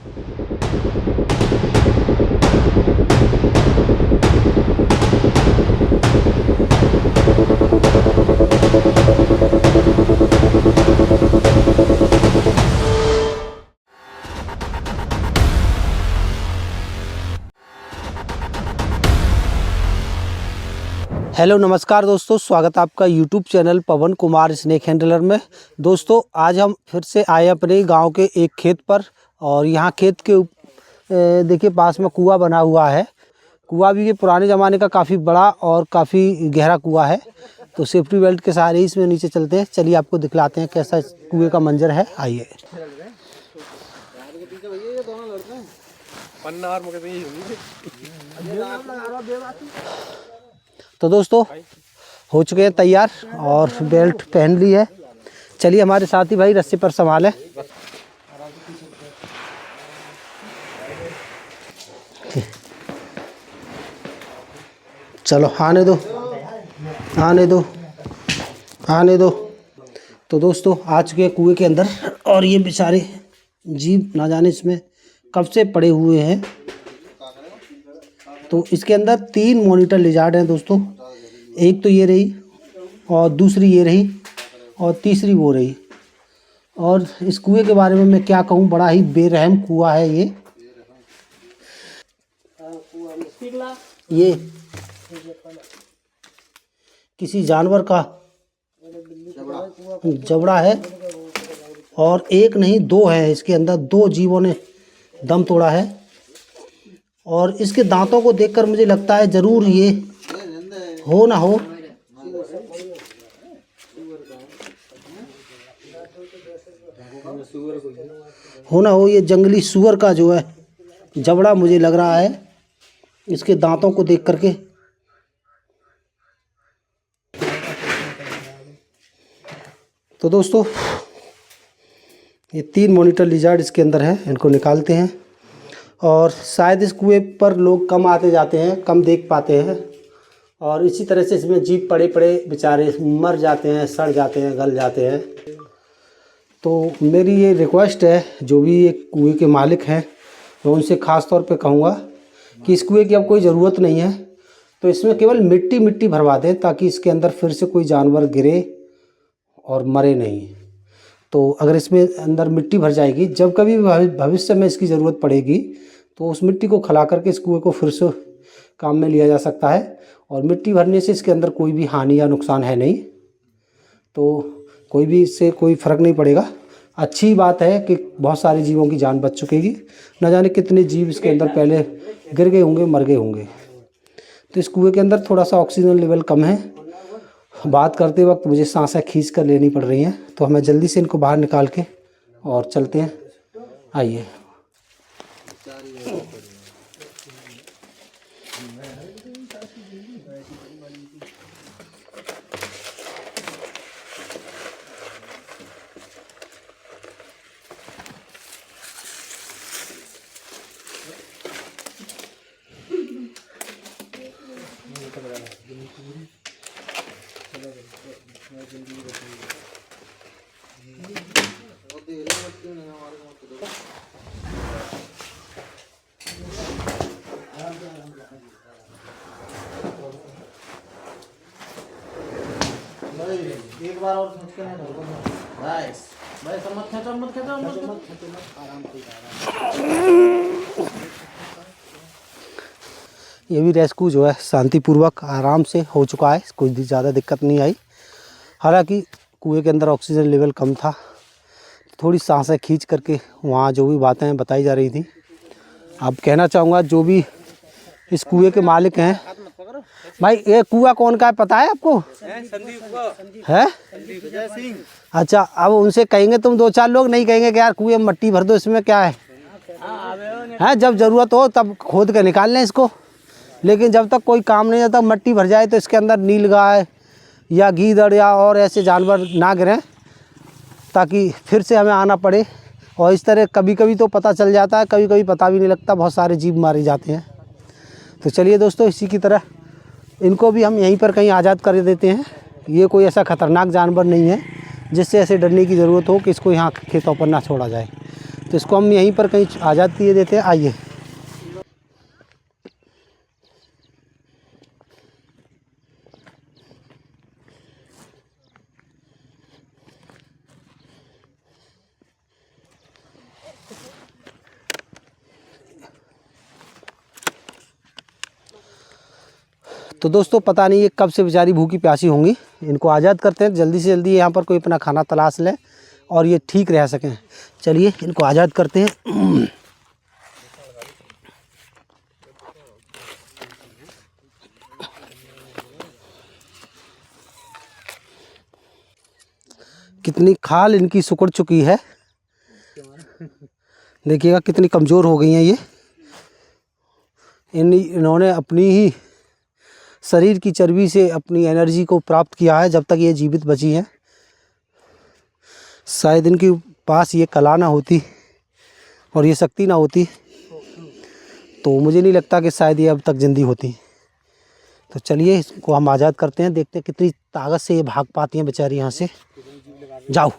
Hello नमस्कार दोस्तों, स्वागत है आपका यूट्यूब चैनल पवन कुमार स्नेक हैंडलर में। दोस्तों आज हम फिर से आए अपने गांव के एक खेत पर, और यहाँ खेत के देखिए पास में कुआं बना हुआ है। कुआं भी ये पुराने ज़माने का काफ़ी बड़ा और काफ़ी गहरा कुआं है। तो सेफ्टी बेल्ट के सहारे ही इसमें नीचे चलते हैं। चलिए आपको दिखलाते हैं कैसा इस कुएँ का मंजर है, आइए। तो दोस्तों हो चुके हैं तैयार और बेल्ट पहन ली है। चलिए हमारे साथी भाई रस्सी पर संभालें। चलो आने दो, आने दो, आने दो। तो दोस्तों आ चुके हैं कुएं के अंदर, और ये बेचारे जीव ना जाने इसमें कब से पड़े हुए हैं। तो इसके अंदर 3 मॉनिटर लिजार्ड हैं दोस्तों। एक तो ये रही, और दूसरी ये रही, और तीसरी वो रही। और इस कुएं के बारे में मैं क्या कहूँ, बड़ा ही बेरहम कुआं है ये किसी जानवर का जबड़ा है, और एक नहीं 2 है। इसके अंदर 2 जीवों ने दम तोड़ा है, और इसके दांतों को देखकर मुझे लगता है ज़रूर ये हो ना हो ये जंगली सूअर का जो है जबड़ा मुझे लग रहा है इसके दांतों को देख करके। तो दोस्तों ये 3 मॉनिटर लिजार्ड इसके अंदर है, इनको निकालते हैं। और शायद इस कुएं पर लोग कम आते जाते हैं, कम देख पाते हैं, और इसी तरह से इसमें जीव पड़े पड़े बेचारे मर जाते हैं, सड़ जाते हैं, गल जाते हैं। तो मेरी ये रिक्वेस्ट है, जो भी ये कुएं के मालिक हैं मैं उनसे ख़ास तौर पे कहूँगा कि इस कुएं की अब कोई ज़रूरत नहीं है। तो इसमें केवल मिट्टी भरवा दें, ताकि इसके अंदर फिर से कोई जानवर गिरे और मरे नहीं। तो अगर इसमें अंदर मिट्टी भर जाएगी, जब कभी भविष्य में इसकी ज़रूरत पड़ेगी तो उस मिट्टी को खला करके इस कुएं को फिर से काम में लिया जा सकता है। और मिट्टी भरने से इसके अंदर कोई भी हानि या नुकसान है नहीं, तो कोई भी इससे कोई फ़र्क नहीं पड़ेगा। अच्छी बात है कि बहुत सारे जीवों की जान बच चुकेगी। न जाने कितने जीव इसके अंदर पहले गिर गए होंगे, मर गए होंगे। तो इस कुएं के अंदर थोड़ा सा ऑक्सीजन लेवल कम है। बात करते वक्त मुझे सांसें खींच कर लेनी पड़ रही हैं, तो हमें जल्दी से इनको बाहर निकाल के और चलते हैं, आइए। एक बार और खींच के नहीं धरो भाई, सब मत खींचो, मत आराम से। ये भी रेस्क्यू जो है शांतिपूर्वक आराम से हो चुका है, कोई ज़्यादा दिक्कत नहीं आई। हालांकि कुएं के अंदर ऑक्सीजन लेवल कम था, थोड़ी सांसें खींच करके वहाँ जो भी बातें बताई जा रही थी। अब कहना चाहूँगा जो भी इस कुएं के मालिक हैं, भाई ये कुआं कौन का है पता है आपको? है? अच्छा, अब उनसे कहेंगे तुम 2-4 लोग, नहीं कहेंगे कि यार कुएं में मट्टी भर दो, इसमें क्या है, जब ज़रूरत हो तब खोद के निकाल लें इसको। लेकिन जब तक कोई काम नहीं आता, मट्टी भर जाए तो इसके अंदर नीलगाय या गीदड़ या और ऐसे जानवर ना गिरें, ताकि फिर से हमें आना पड़े। और इस तरह कभी कभी तो पता चल जाता है, कभी कभी पता भी नहीं लगता, बहुत सारे जीव मारे जाते हैं। तो चलिए दोस्तों, इसी की तरह इनको भी हम यहीं पर कहीं आज़ाद कर देते हैं। ये कोई ऐसा ख़तरनाक जानवर नहीं है जिससे ऐसे डरने की ज़रूरत हो कि इसको यहाँ खेतों पर ना छोड़ा जाए। तो तो इसको हम यहीं पर कहीं आज़ाद किए देते हैं। आइए। तो दोस्तों पता नहीं ये कब से बेचारी भूखी प्यासी होंगी। इनको आज़ाद करते हैं जल्दी से जल्दी, यहाँ पर कोई अपना खाना तलाश ले और ये ठीक रह सकें। चलिए इनको आज़ाद करते हैं। कितनी खाल इनकी सिकुड़ चुकी है, देखिएगा कितनी कमज़ोर हो गई हैं ये। इन्होंने अपनी ही शरीर की चर्बी से अपनी एनर्जी को प्राप्त किया है जब तक ये जीवित बची हैं। शायद इनके पास ये कला ना होती और ये शक्ति ना होती तो मुझे नहीं लगता कि शायद ये अब तक जिंदी होती। तो चलिए इसको हम आज़ाद करते हैं, देखते हैं कितनी ताकत से ये भाग पाती हैं बेचारी यहाँ से। जाओ,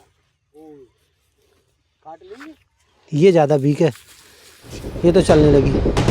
ये ज़्यादा वीक है, ये तो चलने लगी।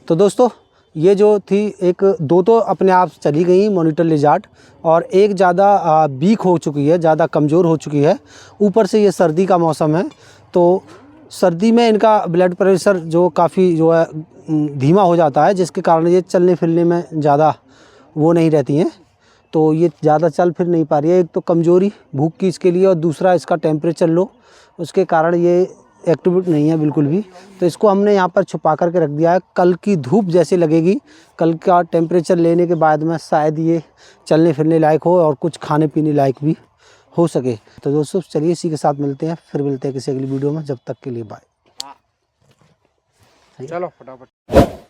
तो दोस्तों ये जो थी एक दो तो अपने आप चली गई मॉनिटर लिजार्ड, और एक ज़्यादा वीक हो चुकी है, ज़्यादा कमज़ोर हो चुकी है। ऊपर से ये सर्दी का मौसम है तो सर्दी में इनका ब्लड प्रेशर जो काफ़ी जो है धीमा हो जाता है, जिसके कारण ये चलने फिरने में ज़्यादा वो नहीं रहती हैं। तो ये ज़्यादा चल फिर नहीं पा रही है। एक तो कमज़ोरी भूख की इसके लिए, और दूसरा इसका टेम्परेचर लो, उसके कारण ये एक्टिव नहीं है बिल्कुल भी। तो इसको हमने यहाँ पर छुपा करके रख दिया है। कल की धूप जैसे लगेगी, कल का टेम्परेचर लेने के बाद में शायद ये चलने फिरने लायक हो और कुछ खाने पीने लायक भी हो सके। तो दोस्तों चलिए इसी के साथ मिलते हैं, फिर मिलते हैं किसी अगली वीडियो में। जब तक के लिए बाय। चलो फटाफट।